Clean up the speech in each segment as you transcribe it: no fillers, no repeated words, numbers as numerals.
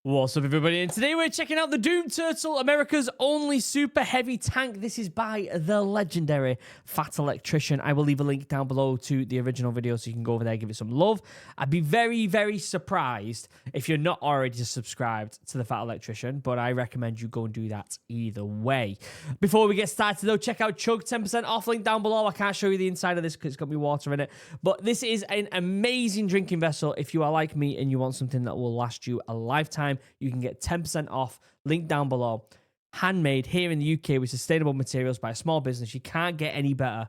What's up, everybody? And today we're checking out the Doom Turtle, America's only super heavy tank. This is by the legendary Fat Electrician. I will leave a link down below to the original video so you can go over there and give it some love. I'd be very, very surprised if you're not already subscribed to the Fat Electrician, but I recommend you go and do that either way. Before we get started, though, check out Chug, 10% off, link down below. I can't show you the inside of this because it's got me water in it, but this is an amazing drinking vessel. If you are like me and you want something that will last you a lifetime, you can get 10% off, link down below. Handmade here in the UK with sustainable materials by a small business. You can't get any better.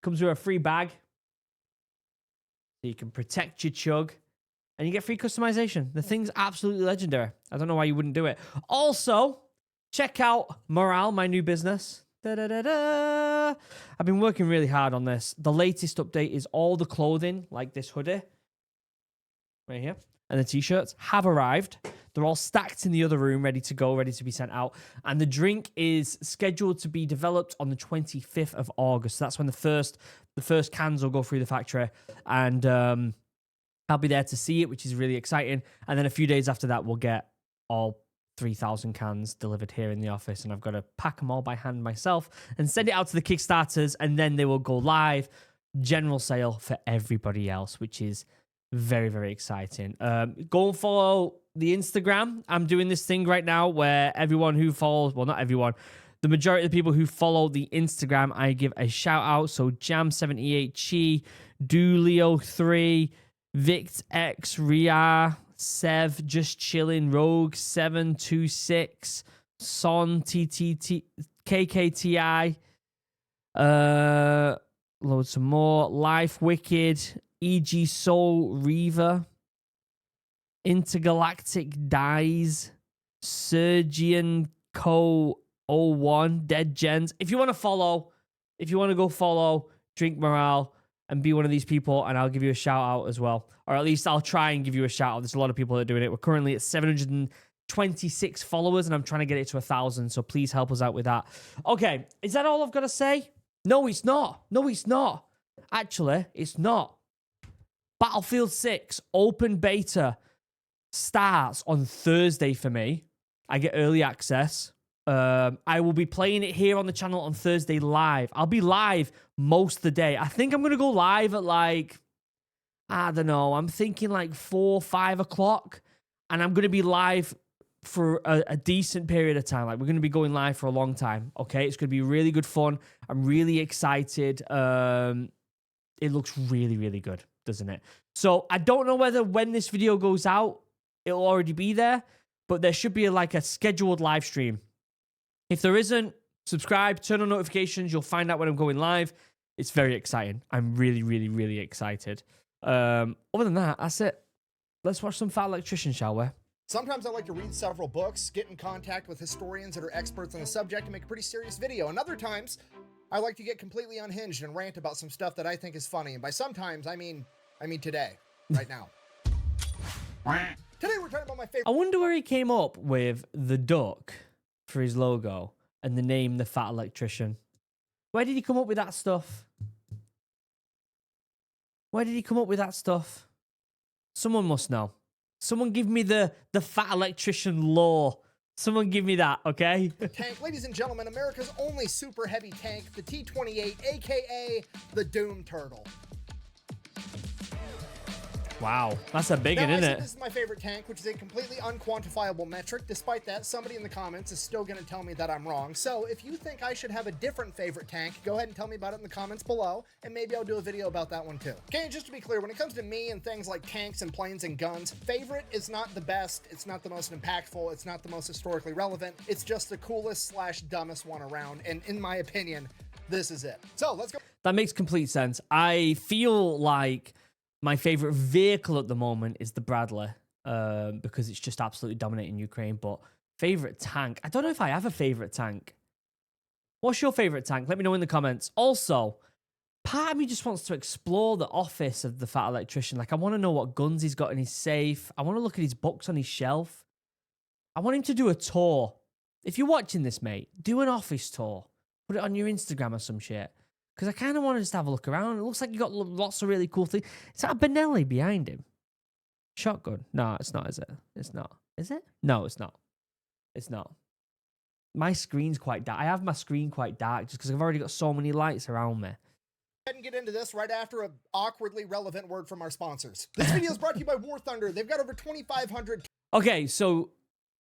Comes with a free bag, so you can protect your chug, and you get free customization. The thing's absolutely legendary. I don't know why you wouldn't do it. Also, check out Morale, my new business. I've been working really hard on this. The latest update is all the clothing, like this hoodie right here, and the t-shirts have arrived. They're all stacked in the other room, ready to go, ready to be sent out. And the drink is scheduled to be developed on the 25th of August. So that's when the first cans will go through the factory. And I'll be there to see it, which is really exciting. And then a few days after that, we'll get all 3,000 cans delivered here in the office. And I've got to pack them all by hand myself and send it out to the Kickstarters. And then they will go live, general sale for everybody else, which is very, very exciting. Go and follow the Instagram. I'm doing this thing right now where everyone who follows, well, not everyone, the majority of the people who follow the Instagram, I give a shout out. So Jam78Chi, Doolio3, VictX, Ria, Sev, Just Chillin, Rogue, 726, Son, TTT, KKTI, load some more, Life Wicked, EG Soul, Reaver, Intergalactic Dies, Sergian Co 01, Dead Gens. If you want to follow, if you want to go follow Drink Morale and be one of these people, and I'll give you a shout out as well. Or at least I'll try and give you a shout out. There's a lot of people that are doing it. We're currently at 726 followers, and I'm trying to get it to 1,000. So please help us out with that. Okay, is that all I've got to say? No, it's not. No, it's not. Actually, it's not. Battlefield 6 open beta starts on Thursday for me. I get early access. I will be playing it here on the channel on Thursday live. I'll be live most of the day. I think I'm going to go live at like, I don't know, I'm thinking like 4, 5 o'clock. And I'm going to be live for a decent period of time. Like, we're going to be going live for a long time. Okay, it's going to be really good fun. I'm really excited. It looks really, really good, doesn't it? So I don't know whether when this video goes out, it'll already be there, but there should be like a scheduled live stream. If there isn't, subscribe, turn on notifications. You'll find out when I'm going live. It's very exciting. I'm really, really, really excited. Other than that, that's it. Let's watch some Fat Electrician, shall we? Sometimes I like to read several books, get in contact with historians that are experts on the subject, and make a pretty serious video. And other times, I like to get completely unhinged and rant about some stuff that I think is funny. And by sometimes, I mean today, right now. Today we're talking about my favorite. I wonder where he came up with the duck for his logo and the name The Fat Electrician. Where did he come up with that stuff? Where did he come up with that stuff? Someone must know. Someone give me the Fat Electrician lore. Someone give me that, okay? Tank, ladies and gentlemen, America's only super heavy tank, the T-28, aka the Doom Turtle. Wow, that's a big one, I isn't said it? this is my favorite tank, which is a completely unquantifiable metric. Despite that, somebody in the comments is still going to tell me that I'm wrong. So if you think I should have a different favorite tank, go ahead and tell me about it in the comments below, and maybe I'll do a video about that one too. Okay, just to be clear, when it comes to me and things like tanks and planes and guns, favorite is not the best, it's not the most impactful, it's not the most historically relevant, it's just the coolest / dumbest one around, and in my opinion, this is it. So let's go. That makes complete sense. I feel like my favorite vehicle at the moment is the Bradley, because it's just absolutely dominating Ukraine. But favorite tank, I don't know if I have a favorite tank. What's your favorite tank? Let me know in the comments. Also, part of me just wants to explore the office of the Fat Electrician. Like, I want to know what guns he's got in his safe. I want to look at his books on his shelf. I want him to do a tour. If you're watching this, mate, do an office tour. Put it on your Instagram or some shit. Because I kind of want to just have a look around. It looks like you got lots of really cool things. Is that a Benelli behind him? Shotgun? No, it's not, is it? It's not. Is it? No, it's not. It's not. My screen's quite dark. I have my screen quite dark just because I've already got so many lights around me. Ahead and get into this right after an awkwardly relevant word from our sponsors. This video is brought to you by War Thunder. They've got over 2,500. Okay, so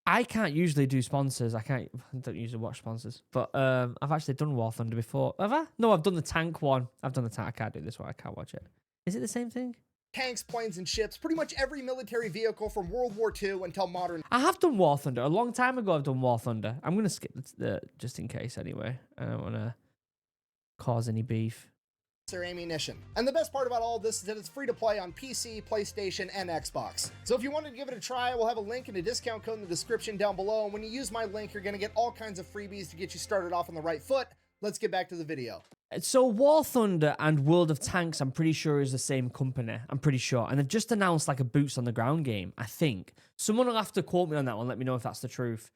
I can't usually do sponsors. I don't usually watch sponsors, but I've actually done War Thunder before. Have I? No, I've done the tank one. I've done the tank. I can't do this one. I can't watch it. Is it the same thing? Tanks, planes, and ships, pretty much every military vehicle from World War II until modern. I have done War Thunder. A long time ago, I've done War Thunder. I'm going to skip the just in case anyway. I don't want to cause any beef. Their ammunition. And the best part about all of this is that it's free to play on PC, PlayStation, and Xbox. So if you wanted to give it a try, we'll have a link and a discount code in the description down below. And when you use my link, you're going to get all kinds of freebies to get you started off on the right foot. Let's get back to the video. So War Thunder and World of Tanks, I'm pretty sure is the same company. I'm pretty sure. And they've just announced like a boots on the ground game, I think. Someone will have to quote me on that one. Let me know if that's the truth.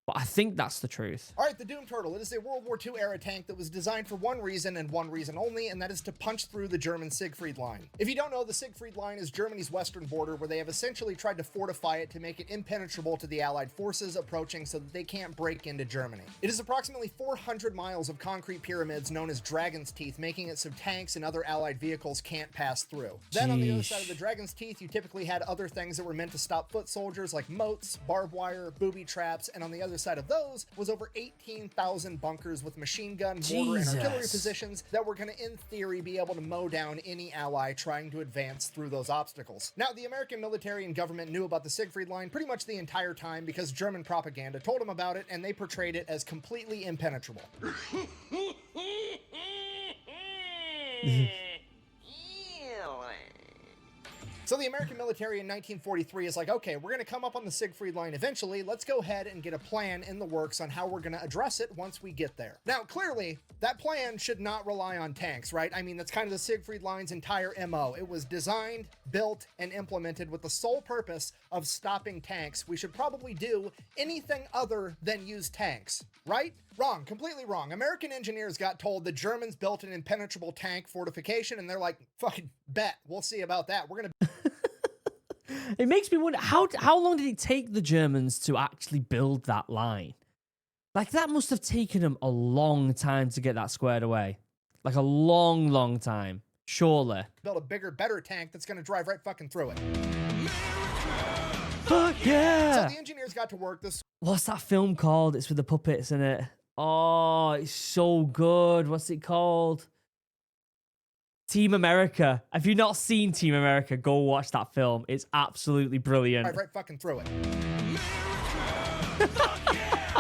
But I think that's the truth. All right, the Doom Turtle. It is a World War II era tank that was designed for one reason and one reason only, and that is to punch through the German Sigfried line. If you don't know, the Sigfried line is Germany's western border, where they have essentially tried to fortify it to make it impenetrable to the Allied forces approaching so that they can't break into Germany. It is approximately 400 miles of concrete pyramids known as Dragon's Teeth, making it so tanks and other Allied vehicles can't pass through. Then on the other side of the Dragon's Teeth, you typically had other things that were meant to stop foot soldiers like moats, barbed wire, booby traps, and on the other side of those was over 18,000 bunkers with machine gun, mortar, and artillery positions that were going to, in theory, be able to mow down any ally trying to advance through those obstacles. Now, the American military and government knew about the Sigfried line pretty much the entire time because German propaganda told them about it, and they portrayed it as completely impenetrable. So the American military in 1943 is like, okay, we're going to come up on the Sigfried line eventually. Let's go ahead and get a plan in the works on how we're going to address it once we get there. Now, clearly, that plan should not rely on tanks, right? I mean, that's kind of the Sigfried line's entire MO. It was designed, built, and implemented with the sole purpose of stopping tanks. We should probably do anything other than use tanks, right? Wrong, completely wrong. American engineers got told the Germans built an impenetrable tank fortification, and they're like, fucking bet, we'll see about that. We're gonna. It makes me wonder, how long did it take the Germans to actually build that line? Like, that must have taken them a long time to get that squared away. Like, a long, long time. Surely. Build a bigger, better tank that's gonna drive right fucking through it. Fuck yeah! So the engineers got to work this. What's that film called? It's with the puppets in it. Oh, it's so good. What's it called? Team America. If you've not seen Team America, go watch that film. It's absolutely brilliant. Right fucking through it.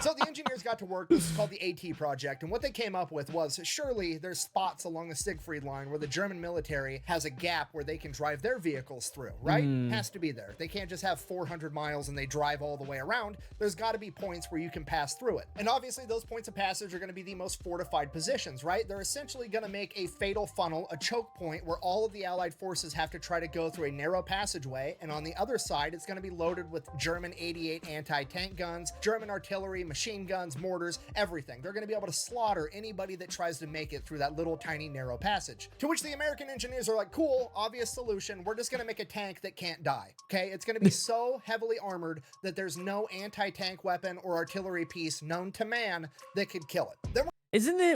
So the engineers got to work. This is called the AT project, and what they came up with was, surely there's spots along the Sigfried line where the German military has a gap where they can drive their vehicles through, right? Has to be there. They can't just have 400 miles and they drive all the way around. There's got to be points where you can pass through it. And obviously those points of passage are going to be the most fortified positions, right? They're essentially going to make a fatal funnel, a choke point, where all of the Allied forces have to try to go through a narrow passageway, and on the other side, it's going to be loaded with German 88 anti-tank guns, German artillery, machine guns, mortars, everything. They're going to be able to slaughter anybody that tries to make it through that little tiny narrow passage. To which the American engineers are like, cool, obvious solution. We're just going to make a tank that can't die. Okay, it's going to be so heavily armored that there's no anti-tank weapon or artillery piece known to man that could kill it. Then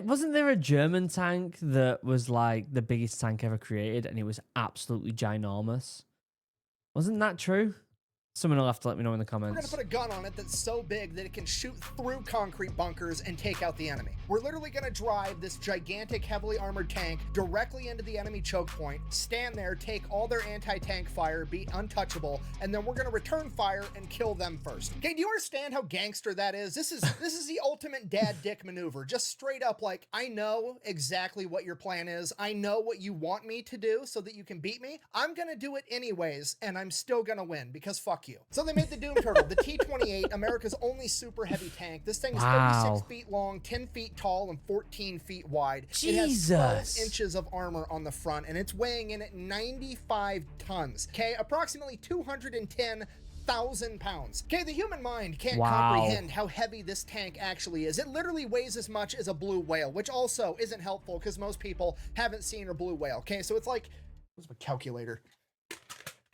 Wasn't there a German tank that was like the biggest tank ever created and it was absolutely ginormous? Wasn't that true? Someone will have to let me know in the comments. We're gonna put a gun on it that's so big that it can shoot through concrete bunkers and take out the enemy. We're literally gonna drive this gigantic, heavily armored tank directly into the enemy choke point, stand there, take all their anti-tank fire, be untouchable, and then we're gonna return fire and kill them first. Okay, do you understand how gangster that is? This is the ultimate dad dick maneuver. Just straight up like, I know exactly what your plan is. I know what you want me to do so that you can beat me. I'm gonna do it anyways, and I'm still gonna win because fuck you. So they made the Doom Turtle, the T-28, America's only super heavy tank. This thing is 36 feet long, 10 feet tall, and 14 feet wide. Jesus. It has 12 inches of armor on the front, and it's weighing in at 95 tons. Okay, approximately 210,000 pounds. Okay, the human mind can't comprehend how heavy this tank actually is. It literally weighs as much as a blue whale, which also isn't helpful because most people haven't seen a blue whale. Okay, so it's like, what's my calculator?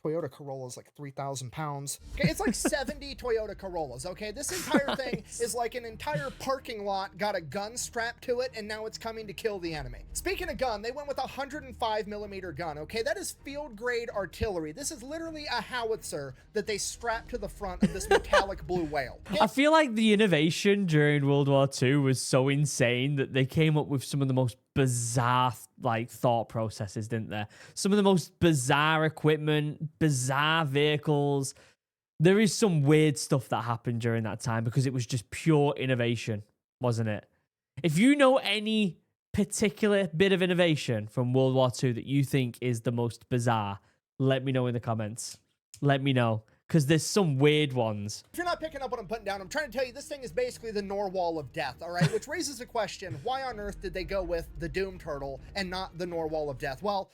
Toyota Corolla is like 3,000 pounds. Okay, it's like 70 Toyota Corollas, okay? This entire thing is like an entire parking lot got a gun strapped to it, and now it's coming to kill the enemy. Speaking of gun, they went with a 105 millimeter gun, okay? That is field grade artillery. This is literally a howitzer that they strapped to the front of this metallic blue whale. Okay? I feel like the innovation during World War II was so insane that they came up with some of the most bizarre like thought processes, didn't there? Some of the most bizarre equipment, bizarre vehicles. There is some weird stuff that happened during that time because it was just pure innovation, wasn't it? If you know any particular bit of innovation from World War II that you think is the most bizarre, let me know in the comments. Let me know. Because there's some weird ones. If you're not picking up what I'm putting down, I'm trying to tell you this thing is basically the Narwhal of death, all right? Which raises a question, why on earth did they go with the Doom Turtle and not the Narwhal of death? Well,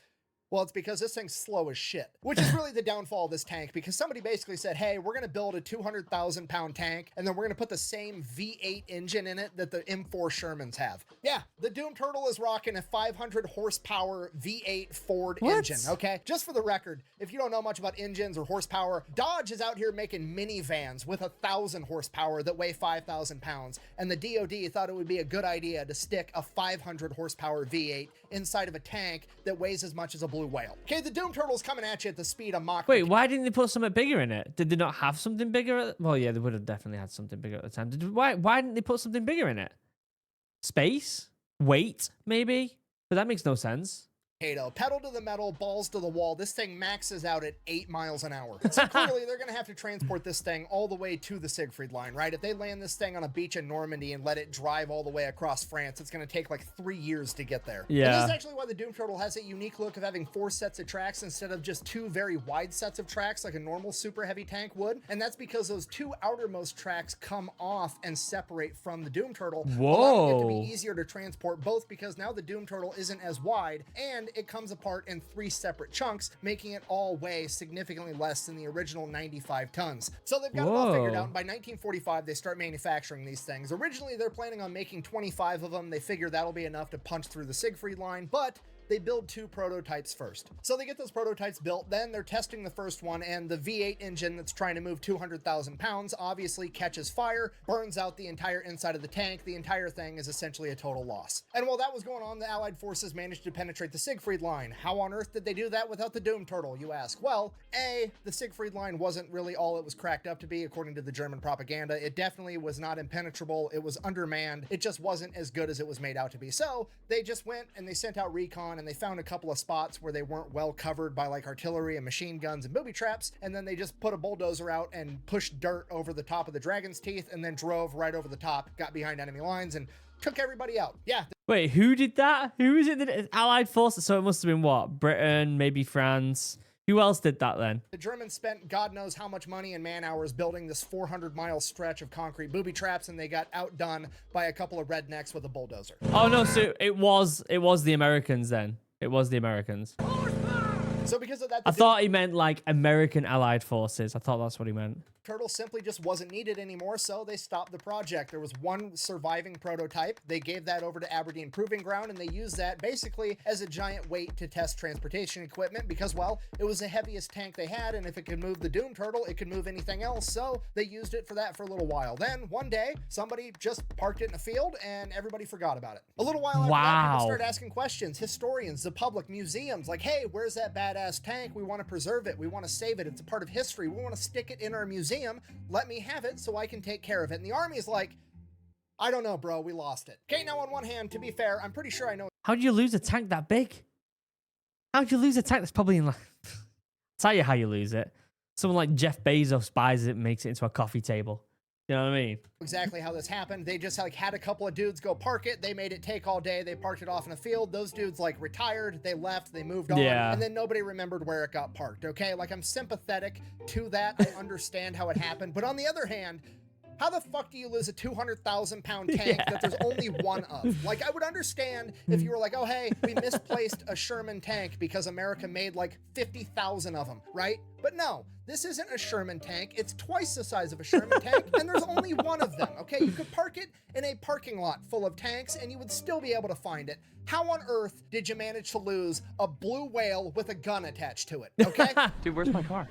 it's because this thing's slow as shit, which is really the downfall of this tank, because somebody basically said, hey, we're going to build a 200,000 pound tank, and then we're going to put the same V8 engine in it that the M4 Shermans have. Yeah, the Doom Turtle is rocking a 500 horsepower V8 Ford engine, okay? Just for the record, if you don't know much about engines or horsepower, Dodge is out here making minivans with 1,000 horsepower that weigh 5,000 pounds, and the DoD thought it would be a good idea to stick a 500 horsepower V8 inside of a tank that weighs as much as a blue whale. Okay, the Doom Turtle's coming at you at the speed of Mach. Wait, why didn't they put something bigger in it? Did they not have something bigger? Well, yeah, they would have definitely had something bigger at the time. Why didn't they put something bigger in it? Space? Weight, maybe? But that makes no sense. Pedal to the metal, balls to the wall. This thing maxes out at 8 miles an hour. So clearly they're going to have to transport this thing all the way to the Sigfried line, right? If they land this thing on a beach in Normandy and let it drive all the way across France, it's going to take like 3 years to get there. Yeah. And this is actually why the Doom Turtle has a unique look of having 4 sets of tracks instead of just 2 very wide sets of tracks like a normal super heavy tank would. And that's because those 2 outermost tracks come off and separate from the Doom Turtle, allowing it to be easier to transport, both because now the Doom Turtle isn't as wide and it comes apart in 3 separate chunks, making it all weigh significantly less than the original 95 tons. So they've got it all figured out, and by 1945 they start manufacturing these things. Originally they're planning on making 25 of them. They figure that'll be enough to punch through the Sigfried line, but they build 2 prototypes first. So they get those prototypes built, then they're testing the first one, and the V8 engine that's trying to move 200,000 pounds obviously catches fire, burns out the entire inside of the tank. The entire thing is essentially a total loss. And while that was going on, the Allied forces managed to penetrate the Sigfried line. How on earth did they do that without the Doom Turtle, you ask? Well, A, the Sigfried line wasn't really all it was cracked up to be, according to the German propaganda. It definitely was not impenetrable. It was undermanned. It just wasn't as good as it was made out to be. So they just went and they sent out recon, and they found a couple of spots where they weren't well covered by like artillery and machine guns and booby traps, and then they just put a bulldozer out and pushed dirt over the top of the Dragon's Teeth, and then drove right over the top, got behind enemy lines, and took everybody out. Yeah. Wait, who did that? Who is it that Allied forces? So it must have been what? Britain, maybe France. Who else did that then? The Germans spent God knows how much money and man hours building this 400-mile stretch of concrete booby traps, and they got outdone by a couple of rednecks with a bulldozer. Oh no, so it was the Americans then. It was the Americans. So because of that, I thought he meant like American Allied forces. I thought that's what he meant. Turtle simply just wasn't needed anymore, so they stopped the project. There was one surviving prototype. They gave that over to Aberdeen Proving Ground, and they used that basically as a giant weight to test transportation equipment because, well, it was the heaviest tank they had, and if it could move the Doom Turtle, it could move anything else, so they used it for that for a little while. Then, one day, somebody just parked it in a field, and everybody forgot about it. A little while after that, people started asking questions. Historians, the public, museums, like, hey, where's that badass tank? We want to preserve it. We want to save it. It's a part of history. We want to stick it in our museum. Let me have it so I can take care of it. And the army is like, I don't know, bro. We lost it. Okay, now on one hand, to be fair, I'm pretty sure I know. How'd you lose a tank that big? How'd you lose a tank that's probably in like... I'll tell you how you lose it. Someone like Jeff Bezos buys it and makes it into a coffee table. You know what I mean? Exactly how this happened. They just like had a couple of dudes go park it. They made it take all day. They parked it off in a field. Those dudes like retired. They left. They moved on. Yeah. And then nobody remembered where it got parked. Okay. Like I'm sympathetic to that. I understand how it happened. But on the other hand, How the fuck do you lose a 200,000 pound tank that there's only one of? Like, I would understand if you were like, oh, hey, we misplaced a Sherman tank because America made like 50,000 of them, right? But no, this isn't a Sherman tank. It's twice the size of a Sherman tank, and there's only one of them, okay? You could park it in a parking lot full of tanks, and you would still be able to find it. How on earth did you manage to lose a blue whale with a gun attached to it, okay? Dude, where's my car?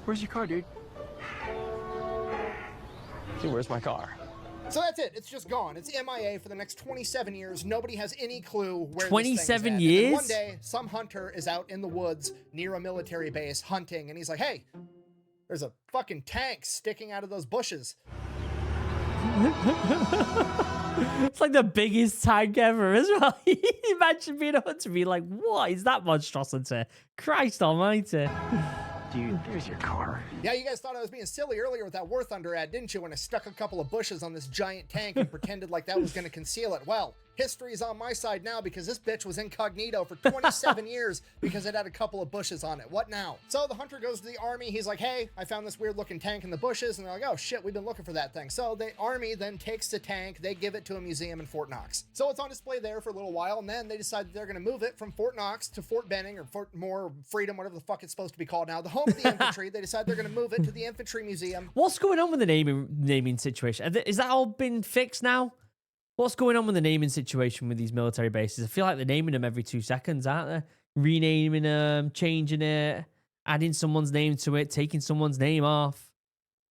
Where's your car, dude? Dude, where's my car? So that's it. It's just gone. It's MIA for the next 27 years. Nobody has any clue where 27 this thing's at. years? And one day, some hunter is out in the woods near a military base hunting, and he's like, hey, there's a fucking tank sticking out of those bushes. It's like the biggest tank ever as well. Imagine being a hunter being like, what is that monstrosity? Christ almighty. Dude, there's your car. Yeah, you guys thought I was being silly earlier with that War Thunder ad, didn't you? When I stuck a couple of bushes on this giant tank and pretended like that was going to conceal it. Well, history is on my side now because this bitch was incognito for 27 years because it had a couple of bushes on it. What now? So the hunter goes to the army. He's like, hey, I found this weird looking tank in the bushes. And they're like, oh shit, we've been looking for that thing. So the army then takes the tank. They give it to a museum in Fort Knox. So it's on display there for a little while. And then they decide that they're going to move it from Fort Knox to Fort Benning or Fort Moore, Freedom, whatever the fuck it's supposed to be called now. The home of the infantry. They decide they're going to move it to the infantry museum. What's going on with the naming situation? Is that all been fixed now? What's going on with the naming situation with these military bases? I feel like they're naming them every 2 seconds, aren't they? Renaming them, changing it, adding someone's name to it, taking someone's name off.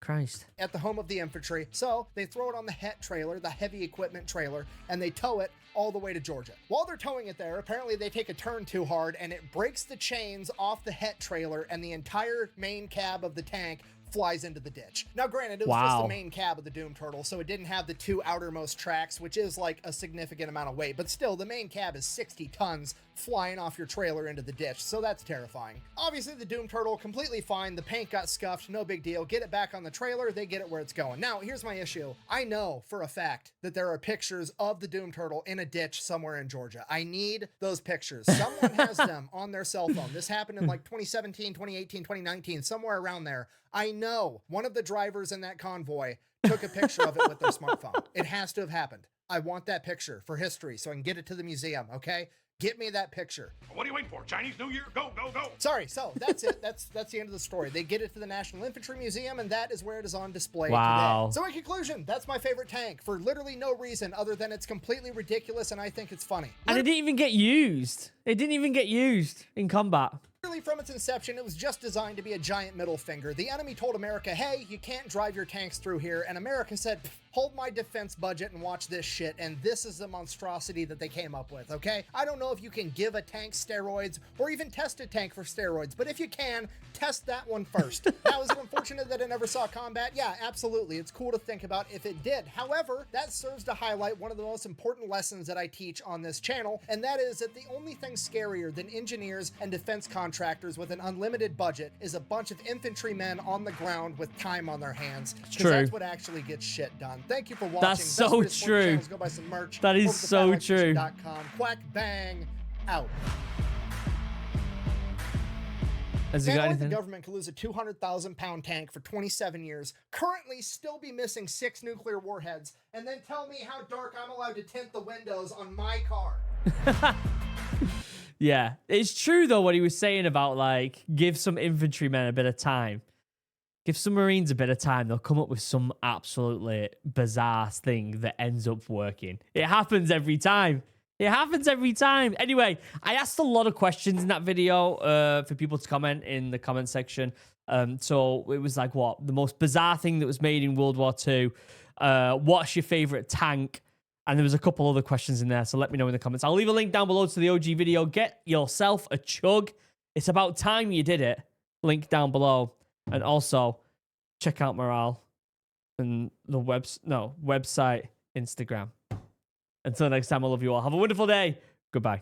Christ. At the home of the infantry. So they throw it on the HET trailer, the heavy equipment trailer, and they tow it all the way to Georgia. While they're towing it there, apparently they take a turn too hard and it breaks the chains off the HET trailer and the entire main cab of the tank flies into the ditch. Now, granted, it was just the main cab of the Doom Turtle, so it didn't have the 2 outermost tracks, which is like a significant amount of weight, but still, the main cab is 60 tons flying off your trailer into the ditch, so that's terrifying. Obviously, the Doom Turtle, completely fine. The paint got scuffed, no big deal. Get it back on the trailer, they get it where it's going. Now, here's my issue. I know for a fact that there are pictures of the Doom Turtle in a ditch somewhere in Georgia. I need those pictures. Someone has them on their cell phone. This happened in like 2017, 2018, 2019, somewhere around there. I know one of the drivers in that convoy took a picture of it with their smartphone. It has to have happened. I want that picture for history so I can get it to the museum, okay? Get me that picture. What are you waiting for? Chinese New Year? Go, go, go. Sorry, so that's it. That's the end of the story. They get it to the National Infantry Museum, and that is where it is on display today. So in conclusion, that's my favorite tank for literally no reason other than it's completely ridiculous and I think it's funny. And it didn't even get used. It didn't even get used in combat. Literally from its inception, it was just designed to be a giant middle finger. The enemy told America, hey, you can't drive your tanks through here. And America said, hold my defense budget and watch this shit. And this is the monstrosity that they came up with, okay? I don't know if you can give a tank steroids or even test a tank for steroids, but if you can, test that one first. Now, is it unfortunate that it never saw combat? Yeah, absolutely. It's cool to think about if it did. However, that serves to highlight one of the most important lessons that I teach on this channel, and that is that the only thing scarier than engineers and defense contractors with an unlimited budget is a bunch of infantrymen on the ground with time on their hands. True. That's what actually gets shit done. Thank you for watching. That's so true. Go buy some merch. That is so true. Quack bang out. Has he got The anything? government could lose a 200,000 pound tank for 27 years, currently still be missing 6 nuclear warheads, and then tell me how dark I'm allowed to tint the windows on my car. Yeah, it's true though what he was saying about like give some infantrymen a bit of time. Give some Marines a bit of time, they'll come up with some absolutely bizarre thing that ends up working. It happens every time. It happens every time. Anyway, I asked a lot of questions in that video for people to comment in the comment section. So it was like, what? The most bizarre thing that was made in World War II. What's your favorite tank? And there was a couple other questions in there, so let me know in the comments. I'll leave a link down below to the OG video. Get yourself a chug. It's about time you did it. Link down below. And also, check out Morale and the website, Instagram. Until next time, I love you all. Have a wonderful day. Goodbye.